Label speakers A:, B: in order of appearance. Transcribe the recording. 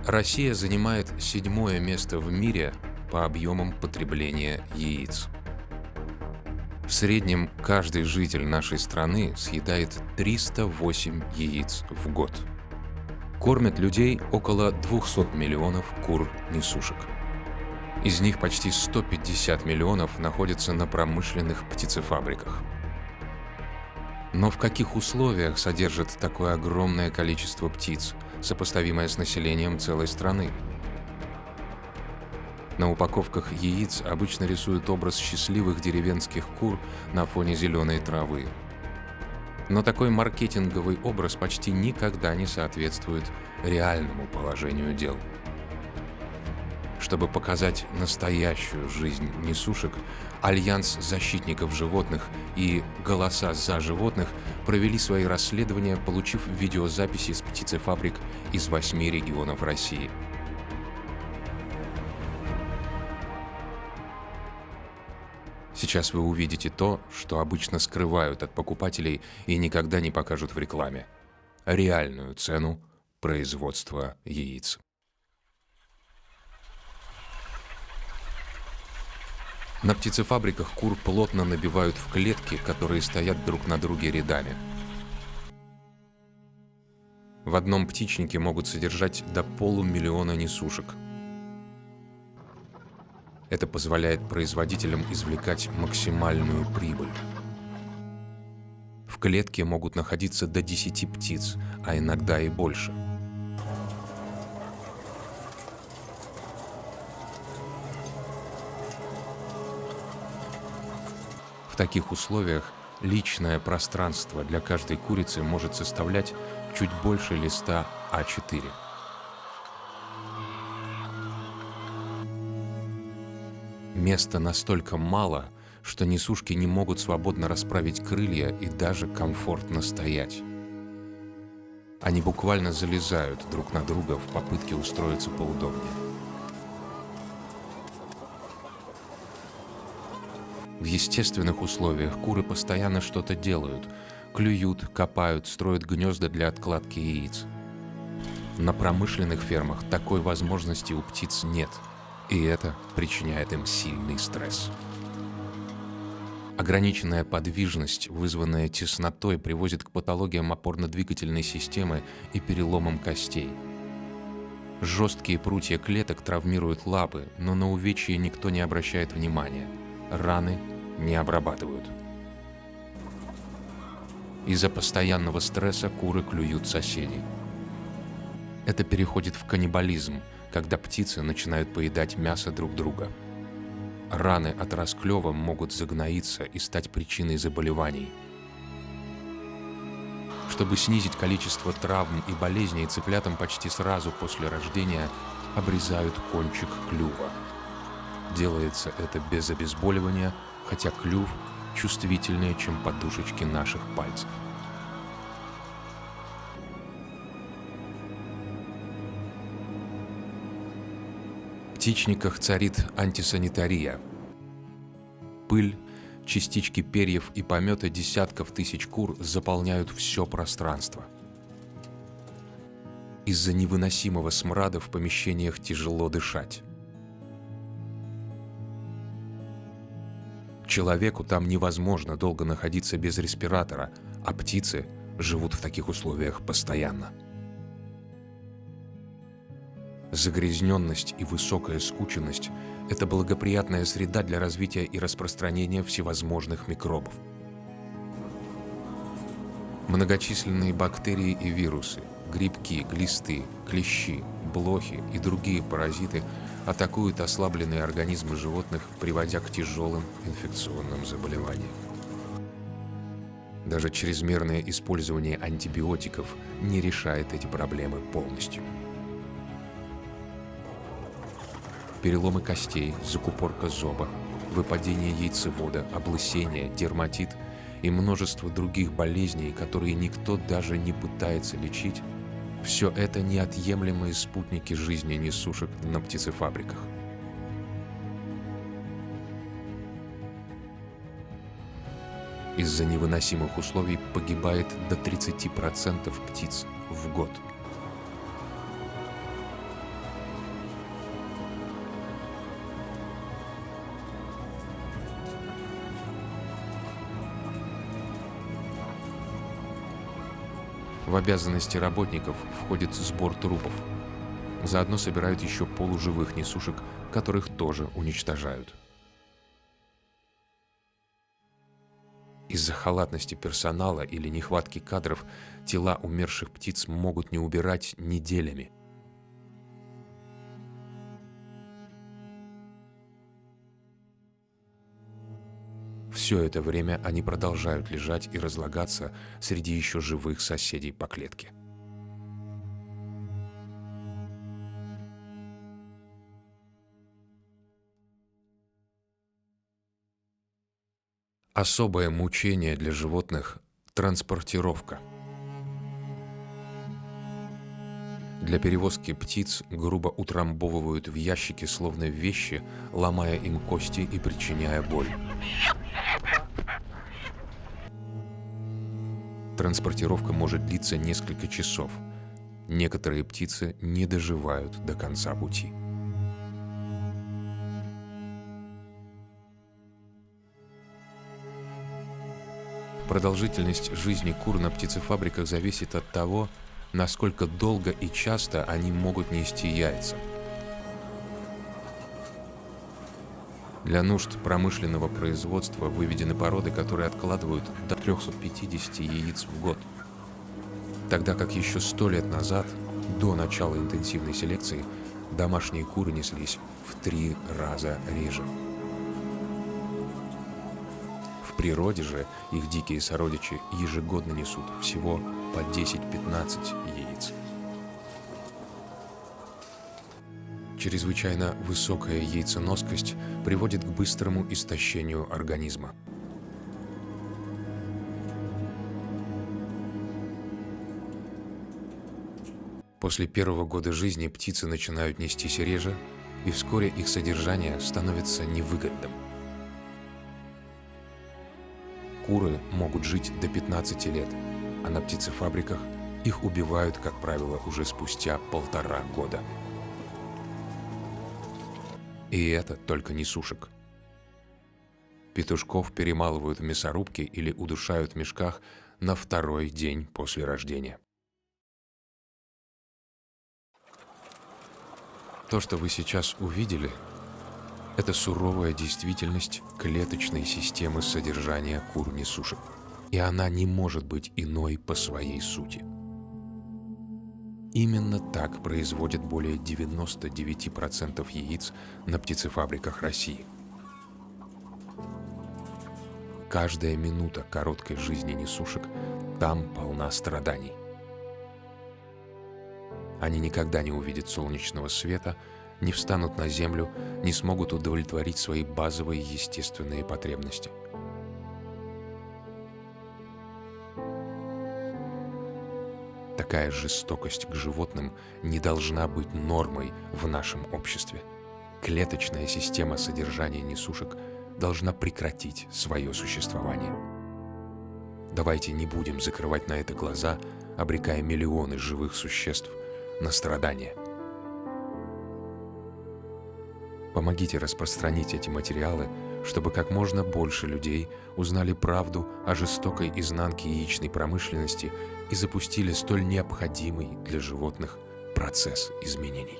A: Россия занимает 7-е место в мире по объемам потребления яиц. В среднем каждый житель нашей страны съедает 308 яиц в год. Кормят людей около 200 миллионов кур-несушек. Из них почти 150 миллионов находятся на промышленных птицефабриках. Но в каких условиях содержат такое огромное количество птиц, сопоставимое с населением целой страны? На упаковках яиц обычно рисуют образ счастливых деревенских кур на фоне зеленой травы. Но такой маркетинговый образ почти никогда не соответствует реальному положению дел. Чтобы показать настоящую жизнь несушек, Альянс защитников животных и «Голоса за животных» провели свои расследования, получив видеозаписи с птицефабрик из 8 регионов России. Сейчас вы увидите то, что обычно скрывают от покупателей и никогда не покажут в рекламе. Реальную цену производства яиц. На птицефабриках кур плотно набивают в клетки, которые стоят друг на друге рядами. В одном птичнике могут содержать до 500 000 несушек. Это позволяет производителям извлекать максимальную прибыль. В клетке могут находиться до 10 птиц, а иногда и больше. В таких условиях личное пространство для каждой курицы может составлять чуть больше листа А4. Места настолько мало, что несушки не могут свободно расправить крылья и даже комфортно стоять. Они буквально залезают друг на друга в попытке устроиться поудобнее. В естественных условиях куры постоянно что-то делают. Клюют, копают, строят гнезда для откладки яиц. На промышленных фермах такой возможности у птиц нет, и это причиняет им сильный стресс. Ограниченная подвижность, вызванная теснотой, приводит к патологиям опорно-двигательной системы и переломам костей. Жесткие прутья клеток травмируют лапы, но на увечья никто не обращает внимания. Раны не обрабатывают. Из-за постоянного стресса куры клюют соседей. Это переходит в каннибализм, когда птицы начинают поедать мясо друг друга. Раны от расклёва могут загноиться и стать причиной заболеваний. Чтобы снизить количество травм и болезней, цыплятам почти сразу после рождения обрезают кончик клюва. Делается это без обезболивания, хотя клюв чувствительнее, чем подушечки наших пальцев. В птичниках царит антисанитария. Пыль, частички перьев и помета десятков тысяч кур заполняют все пространство. Из-за невыносимого смрада в помещениях тяжело дышать. Человеку там невозможно долго находиться без респиратора, а птицы живут в таких условиях постоянно. Загрязненность и высокая скученность – это благоприятная среда для развития и распространения всевозможных микробов. Многочисленные бактерии и вирусы, грибки, глисты, клещи, блохи и другие паразиты атакуют ослабленные организмы животных, приводя к тяжелым инфекционным заболеваниям. Даже чрезмерное использование антибиотиков не решает эти проблемы полностью. Переломы костей, закупорка зоба, выпадение яйцевода, облысение, дерматит и множество других болезней, которые никто даже не пытается лечить, все это неотъемлемые спутники жизни несушек на птицефабриках. Из-за невыносимых условий погибает до 30% птиц в год. В обязанности работников входит сбор трупов. Заодно собирают еще полуживых несушек, которых тоже уничтожают. Из-за халатности персонала или нехватки кадров тела умерших птиц могут не убирать неделями. Все это время они продолжают лежать и разлагаться среди еще живых соседей по клетке. Особое мучение для животных – транспортировка. Для перевозки птиц грубо утрамбовывают в ящики словно вещи, ломая им кости и причиняя боль. Транспортировка может длиться несколько часов. Некоторые птицы не доживают до конца пути. Продолжительность жизни кур на птицефабриках зависит от того, насколько долго и часто они могут нести яйца. Для нужд промышленного производства выведены породы, которые откладывают до 350 яиц в год. Тогда как еще 100 лет назад, до начала интенсивной селекции, домашние куры неслись в 3 раза реже. В природе же их дикие сородичи ежегодно несут всего по 10-15 яиц. Чрезвычайно высокая яйценоскость приводит к быстрому истощению организма. После первого года жизни птицы начинают нестись реже, и вскоре их содержание становится невыгодным. Куры могут жить до 15 лет, а на птицефабриках их убивают, как правило, уже спустя 1,5 года. И это только несушек. Петушков перемалывают в мясорубке или удушают в мешках на 2-й день после рождения. То, что вы сейчас увидели, это суровая действительность клеточной системы содержания кур-несушек. И она не может быть иной по своей сути. Именно так производят более 99% яиц на птицефабриках России. Каждая минута короткой жизни несушек там полна страданий. Они никогда не увидят солнечного света, не встанут на землю, не смогут удовлетворить свои базовые естественные потребности. Такая жестокость к животным не должна быть нормой в нашем обществе. Клеточная система содержания несушек должна прекратить свое существование. Давайте не будем закрывать на это глаза, обрекая миллионы живых существ на страдания. Помогите распространить эти материалы, чтобы как можно больше людей узнали правду о жестокой изнанке яичной промышленности и запустили столь необходимый для животных процесс изменений.